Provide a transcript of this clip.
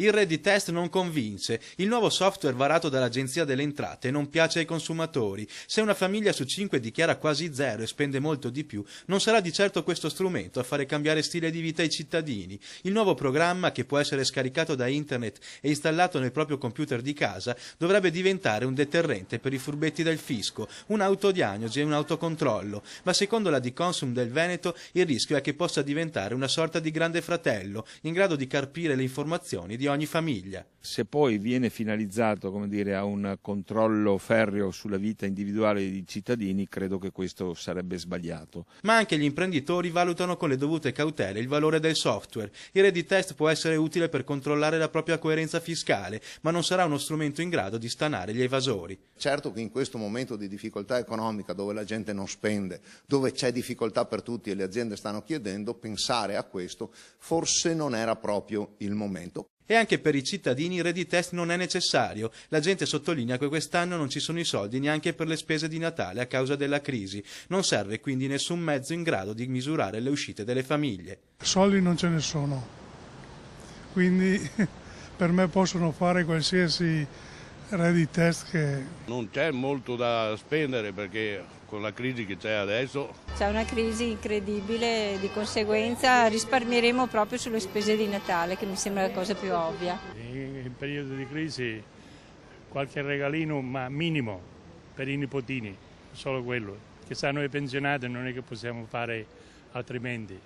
Il reddit test non convince. Il nuovo software varato dall'Agenzia delle Entrate non piace ai consumatori. Se una famiglia su 5 dichiara quasi zero e spende molto di più, non sarà di certo questo strumento a fare cambiare stile di vita ai cittadini. Il nuovo programma, che può essere scaricato da internet e installato nel proprio computer di casa, dovrebbe diventare un deterrente per i furbetti del fisco, un'autodiagnosi e un autocontrollo. Ma secondo la Diconsum del Veneto il rischio è che possa diventare una sorta di grande fratello, in grado di carpire le informazioni di ogni famiglia. Se poi viene finalizzato, come dire, a un controllo ferreo sulla vita individuale dei cittadini, credo che questo sarebbe sbagliato. Ma anche gli imprenditori valutano con le dovute cautele il valore del software. Il reddit test può essere utile per controllare la propria coerenza fiscale, ma non sarà uno strumento in grado di stanare gli evasori. Certo che in questo momento di difficoltà economica, dove la gente non spende, dove c'è difficoltà per tutti e le aziende stanno chiedendo, pensare a questo forse non era proprio il momento. E anche per i cittadini il reddit test non è necessario. La gente sottolinea che quest'anno non ci sono i soldi neanche per le spese di Natale a causa della crisi. Non serve quindi nessun mezzo in grado di misurare le uscite delle famiglie. Soldi non ce ne sono, quindi per me possono fare qualsiasi reddit test che... Non c'è molto da spendere perché con la crisi che c'è adesso... C'è una crisi incredibile, di conseguenza risparmieremo proprio sulle spese di Natale, che mi sembra la cosa più ovvia. In periodo di crisi qualche regalino, ma minimo, per i nipotini, solo quello, che sanno i pensionati, non è che possiamo fare altrimenti.